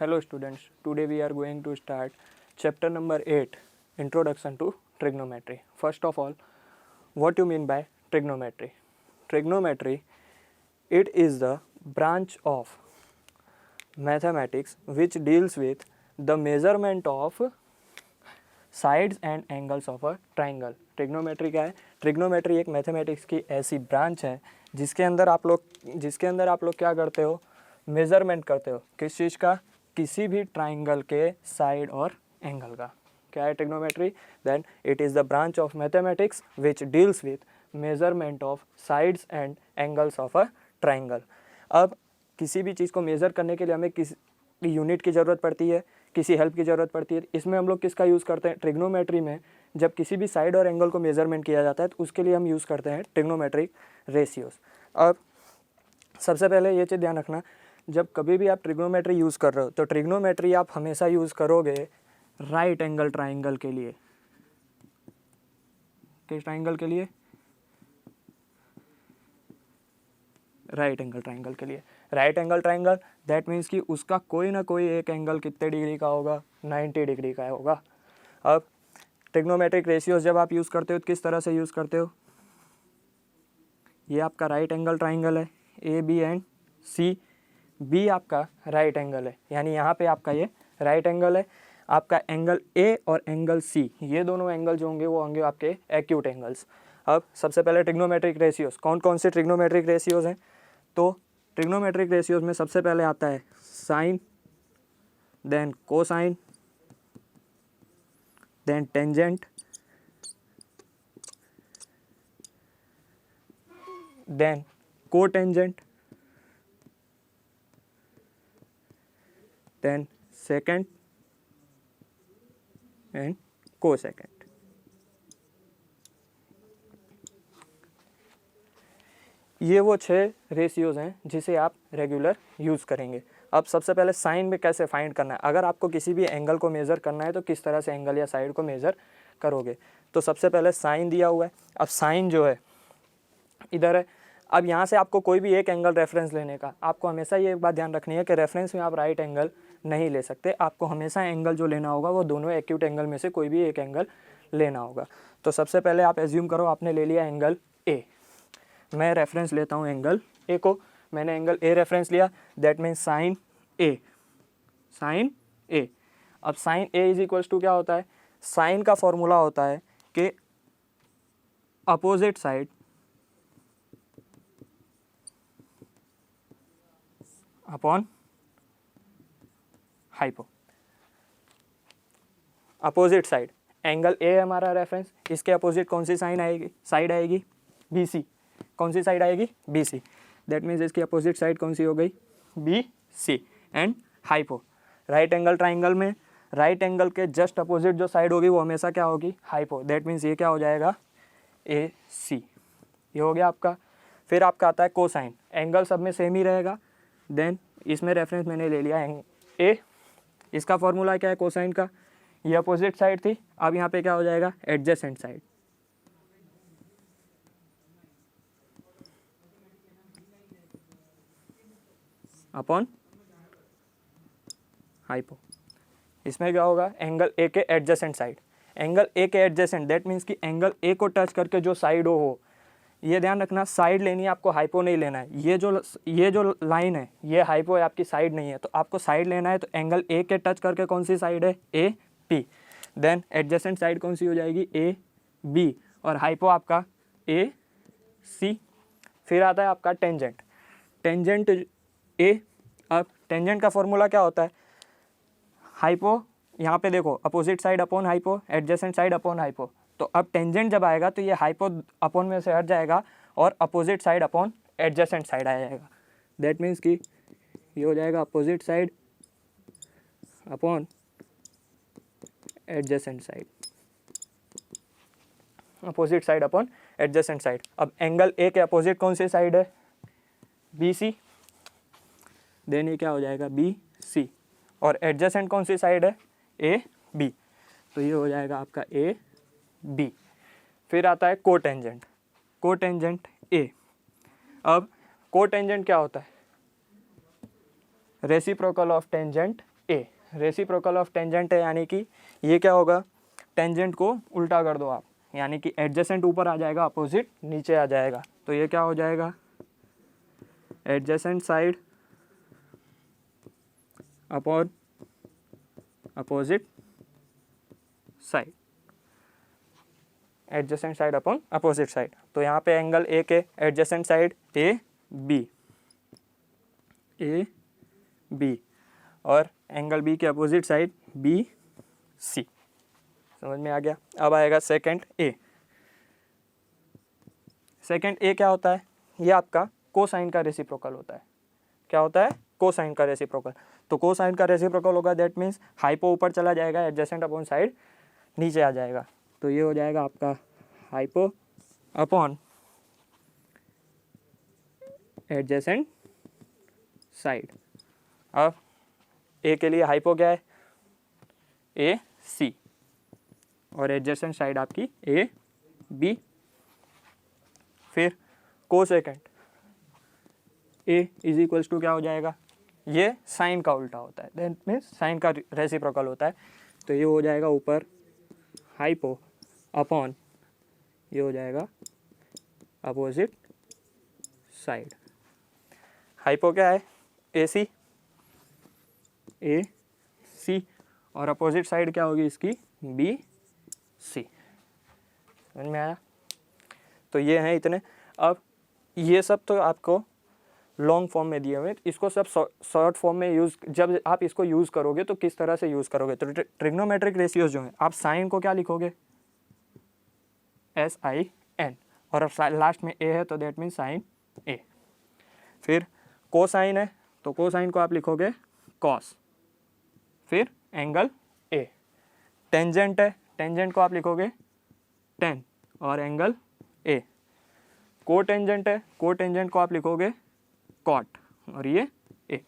Hello students, today we are going to start chapter number 8, Introduction to Trigonometry. First of all, what you mean by trigonometry? Trigonometry, it is the branch of mathematics which deals with the measurement of sides and angles of a triangle. Trigonometry क्या है? Trigonometry एक mathematics की ऐसी branch है जिसके अंदर आप लोग क्या करते हो? मेजरमेंट करते हो। किस चीज़ का? किसी भी ट्राइंगल के साइड और एंगल का। क्या है trigonometry? Then it is the branch of mathematics which deals with measurement of sides and angles of a triangle. अब किसी भी चीज़ को मेज़र करने के लिए हमें किसी यूनिट की ज़रूरत पड़ती है, किसी हेल्प की ज़रूरत पड़ती है। इसमें हम लोग किसका यूज़ करते हैं? ट्रिग्नोमेट्री में जब किसी भी साइड और एंगल को मेजरमेंट किया जाता है तो उसके लिए हम यूज़ करते हैं ट्रिग्नोमेट्रिक रेशियोज़। अब सबसे पहले ये चीज़ ध्यान रखना, जब कभी भी आप ट्रिग्नोमेट्री यूज़ कर रहे हो तो ट्रिग्नोमेट्री आप हमेशा यूज़ करोगे राइट एंगल ट्राइंगल के लिए। किस ट्राइंगल के लिए? राइट एंगल ट्राइंगल के लिए। Right angle triangle that means कि उसका कोई ना कोई एक एंगल कितने डिग्री का होगा? 90 डिग्री का होगा। अब ट्रिग्नोमेट्रिक रेशियोज जब आप यूज़ करते हो तो किस तरह से यूज़ करते हो? ये आपका राइट एंगल ट्राइंगल है, A B and C. B आपका राइट एंगल है, यानी यहाँ पे आपका ये राइट एंगल है। आपका एंगल ए और एंगल सी, ये दोनों एंगल जो होंगे वो होंगे आपके एक्यूट एंगल्स। अब सबसे पहले ट्रिग्नोमेट्रिक रेशियोज, कौन कौन से ट्रिग्नोमेट्रिक रेशियोज हैं? तो ट्रिग्नोमेट्रिक रेशियोज में सबसे पहले आता है sine, then cosine, then tangent, then cotangent, then secant and cosecant. ये वो 6 रेशियोज़ हैं जिसे आप रेगुलर यूज़ करेंगे। अब सबसे पहले साइन में कैसे फाइंड करना है, अगर आपको किसी भी एंगल को मेज़र करना है तो किस तरह से एंगल या साइड को मेज़र करोगे। तो सबसे पहले साइन दिया हुआ है। अब साइन जो है इधर है। अब यहाँ से आपको कोई भी एक एंगल रेफरेंस लेने का, आपको हमेशा ये एक बात ध्यान रखनी है कि रेफरेंस में आप राइट एंगल नहीं ले सकते। आपको हमेशा एंगल जो लेना होगा वो दोनों एक्यूट एंगल में से कोई भी एक एंगल लेना होगा। तो सबसे पहले आप एज्यूम करो आपने ले लिया एंगल ए। मैं रेफरेंस लेता हूँ एंगल ए को। मैंने एंगल ए रेफरेंस लिया, that means sine A. Sine A. अब sine A is equals to क्या होता है? साइन का फॉर्मूला होता है कि opposite side upon hypo. Opposite side, angle A है हमारा रेफरेंस, इसके अपोजिट कौन सी साइन आएगी? साइड आएगी बी सी। कौन सी साइड आएगी? B C. दैट मीन्स इसकी अपोजिट साइड कौन सी हो गई? B C. And hypo, right angle triangle में राइट एंगल के जस्ट अपोजिट जो साइड होगी वो हमेशा क्या होगी? हाइपो। दैट मीन्स ये क्या हो जाएगा? ए सी। ये हो गया आपका। फिर आपका आता है कोसाइन, एंगल सब में सेम ही रहेगा। देन इसमें रेफरेंस मैंने ले लिया ए। इसका फॉर्मूला क्या है कोसाइन का? ये अपोजिट साइड थी, अब यहाँ पे क्या हो जाएगा? Adjacent side. Upon hypo. इसमें क्या होगा? एंगल ए के एडजेसेंट साइड। एंगल ए के एडजेसेंट दैट मीन्स कि एंगल ए को टच करके जो साइड हो, ये ध्यान रखना, साइड लेनी है आपको, हाइपो नहीं लेना है। ये जो लाइन है ये हाइपो है, आपकी साइड नहीं है। तो आपको साइड लेना है तो एंगल ए के टच करके कौन सी साइड है? A P. Then adjacent side कौन सी हो जाएगी? A B. और हाइपो आपका ए सी। फिर आता है आपका टेंजेंट। टेंजेंट ए। अब टेंजेंट का फॉर्मूला क्या होता है? हाइपो, यहाँ पे देखो opposite side upon hypo, adjacent side upon hypo. तो अब टेंजेंट जब आएगा तो ये हाइपो अपॉन में से हट जाएगा और opposite side upon adjacent side आ जाएगा। दैट मीन्स कि ये हो जाएगा opposite side upon adjacent side. Opposite side upon adjacent side. अब एंगल ए के अपोजिट कौन सी साइड है? B C. देन ये क्या हो जाएगा? B C. और एडजेसेंट कौन सी साइड है? A B. तो ये हो जाएगा आपका ए बी। फिर आता है कोटेंजेंट। Cotangent A. अब कोटेंजेंट क्या होता है? Reciprocal of tangent A. Reciprocal of tangent है, यानी कि ये क्या होगा, टेंजेंट को उल्टा कर दो आप, यानी कि एडजेसेंट ऊपर आ जाएगा, अपोजिट नीचे आ जाएगा। तो ये क्या हो जाएगा, adjacent side upon opposite side, adjacent side upon opposite side. तो यहाँ पे एंगल ए के एडजेसेंट साइड ए बी और एंगल बी के अपोजिट साइड बी सी। समझ में आ गया। अब आएगा सेकंड ए। सेकंड ए क्या होता है, ये आपका कोसाइन का रेसिप्रोकल होता है। क्या होता है, कोसाइन का रेसिप्रोकल। तो कोसाइन का रेसिप्रोकल होगा, दैट मीन्स हाइपो ऊपर चला जाएगा, एडजेसेंट अपॉन साइड नीचे आ जाएगा। तो ये हो जाएगा आपका हाइपो अपॉन एडजेसेंट साइड। अब ए के लिए हाइपो क्या है, ए सी, और एडजेसेंट साइड आपकी ए बी। फिर cosecant A is equals to क्या हो जाएगा, ये साइन का उल्टा होता है, दैट मीन्स साइन का रेसिप्रोकल होता है। तो ये हो जाएगा ऊपर हाइपो अपॉन, ये हो जाएगा अपोजिट साइड। हाइपो क्या है, ए सी, और अपोजिट साइड क्या होगी इसकी, बी सी। समझ में आया। तो ये हैं इतने। अब ये सब तो आपको लॉन्ग फॉर्म में दिए हुए, इसको सब शॉर्ट फॉर्म में यूज़, जब आप इसको यूज़ करोगे तो किस तरह से यूज़ करोगे। तो ट्रिग्नोमेट्रिक रेशियोज जो हैं, आप साइन को क्या लिखोगे, SIN, और लास्ट में ए है तो दैट मीन्स साइन ए। फिर कोसाइन है तो कोसाइन को आप लिखोगे कॉस, फिर एंगल ए। टेंजेंट है, टेंजेंट को आप लिखोगे टेन और एंगल ए। कोटेंजेंट है, कोटेंजेंट को आप लिखोगे कॉट और ये ए।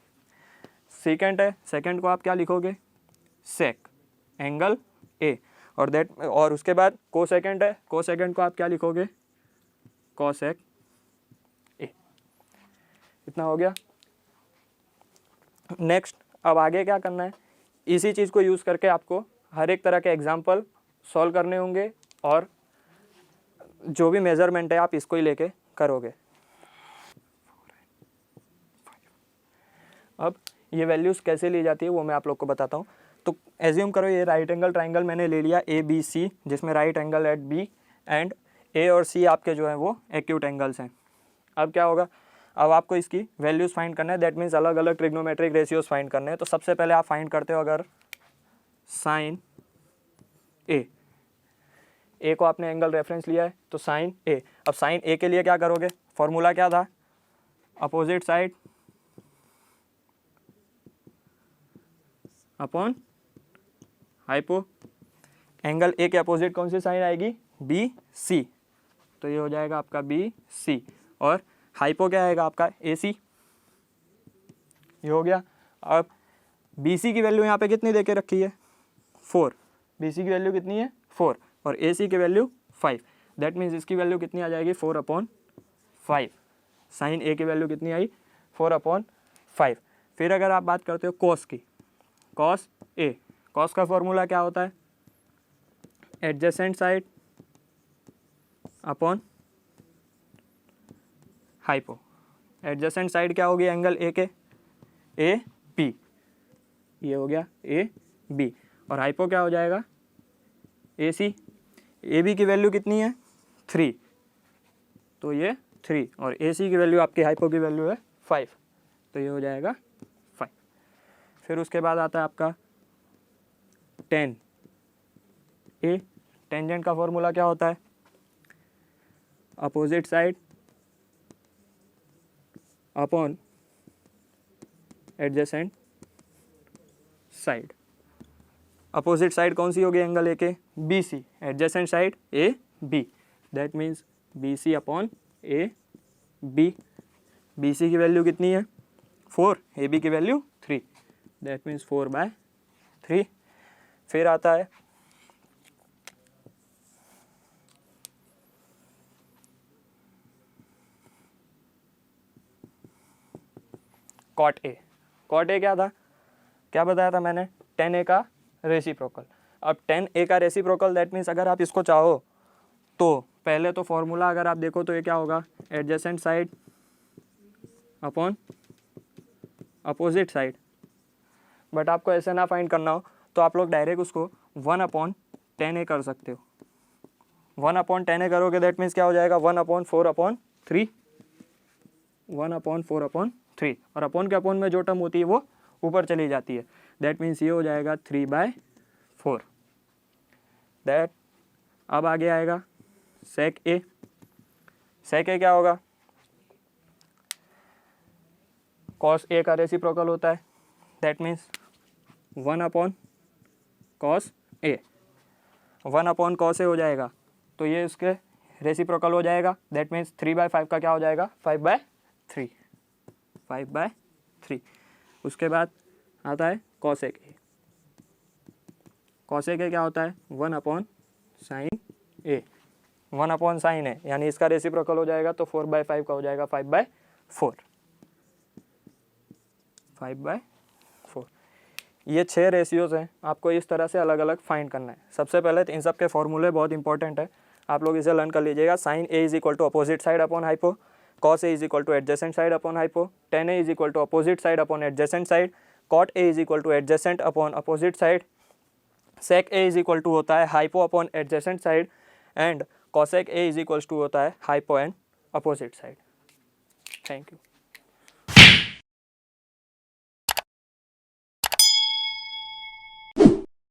सेकेंड है, सेकेंड को आप क्या लिखोगे, सेक, एंगल ए, और उसके बाद कोसेकेंड है, कोसेकेंड को आप क्या लिखोगे, कोसेक ए। इतना हो गया। नेक्स्ट, अब आगे क्या करना है, इसी चीज़ को यूज़ करके आपको हर एक तरह के एग्जाम्पल सॉल्व करने होंगे, और जो भी मेजरमेंट है आप इसको ही लेके करोगे। अब ये वैल्यूज़ कैसे ली जाती है वो मैं आप लोग को बताता हूँ। तो एज्यूम करो ये राइट एंगल ट्राइंगल मैंने ले लिया ABC, जिसमें right angle at B and A और C आपके जो है वो एक्यूट एंगल्स हैं। अब क्या होगा, अब आपको इसकी वैल्यूज़ फाइंड करना है, दैट मीन्स अलग अलग ट्रिग्नोमेट्रिक रेशियोज फाइंड करने हैं। तो सबसे पहले आप फाइंड करते हो, अगर साइन ए को आपने एंगल रेफरेंस लिया है तो साइन ए। अब साइन ए के लिए क्या करोगे, फॉर्मूला क्या था, opposite side upon hypo. Angle A के अपोजिट कौन सी साइड आएगी, BC, तो ये हो जाएगा आपका BC, और हाइपो क्या आएगा आपका AC। ये हो गया। अब BC की वैल्यू यहाँ पे कितनी देके रखी है, 4। BC की वैल्यू कितनी है, 4, और AC की वैल्यू 5। दैट मीन्स इसकी वैल्यू कितनी आ जाएगी, 4/5। साइन ए की वैल्यू कितनी आई, 4/5। फिर अगर आप बात करते हो कॉस की, कॉस ए, कॉस का फॉर्मूला क्या होता है, adjacent side upon hypo. Adjacent side क्या होगी एंगल ए के, AB, ये हो गया AB, और हाइपो क्या हो जाएगा, AC। AB की वैल्यू कितनी है, 3, तो ये 3, और AC की वैल्यू आपकी हाइपो की वैल्यू है 5, तो ये हो जाएगा 5। फिर उसके बाद आता है आपका टेन ए। टेंजेंट का फॉर्मूला क्या होता है, opposite side upon adjacent side. Opposite side कौन सी होगी एंगल ए के, BC, adjacent side AB, that means BC upon AB। BC की वैल्यू कितनी है, 4, AB की वैल्यू 3, दैट मीन्स 4/3। फिर आता है कॉट ए। कॉट ए क्या था, क्या बताया था मैंने, 10a का रेसिप्रोकल। अब 10a का रेसिप्रोकल दैट मीन्स अगर आप इसको चाहो तो पहले तो फॉर्मूला अगर आप देखो तो ये क्या होगा, adjacent side upon opposite side. But आपको ऐसे ना फाइंड करना हो तो आप लोग डायरेक्ट उसको 1/10a कर सकते हो। 1/10a करोगे दैट मीन्स क्या हो जाएगा, 1/4/3, 1/4/3, और अपॉन के अपॉन में जो टर्म होती है वो ऊपर चली जाती है। दैट मीन्स ये हो जाएगा 3/4 दैट। अब आगे आएगा सेक ए। सेक ए क्या होगा, कॉस ए का रेसिप्रोकल होता है, that means 1/cos A, 1/cos ए हो जाएगा तो ये उसके रेसिप्रोकल हो जाएगा, दैट मीन्स 3/5 का क्या हो जाएगा, 5/3, 5/3। उसके बाद आता है कॉसेक ए। कॉसेक ए क्या होता है, 1/sin ए, 1/sin ए, यानी इसका रेसिप्रोकल हो जाएगा तो 4/5 का हो जाएगा 5/4, 5/4। ये 6 रेशियोज हैं, आपको इस तरह से अलग अलग फाइंड करना है। सबसे पहले तो इन सब के फॉर्मूले बहुत इंपॉर्टेंट है, आप लोग इसे लर्न कर लीजिएगा। Sine A is equal to opposite side upon hypo, cos A is equal to adjacent side upon hypo, tan A is equal to opposite side upon adjacent side, cot A is equal to adjacent upon opposite side, sec A is equal to होता है hypo upon adjacent side, and cosec A is equal to होता है hypo and opposite side. Thank you.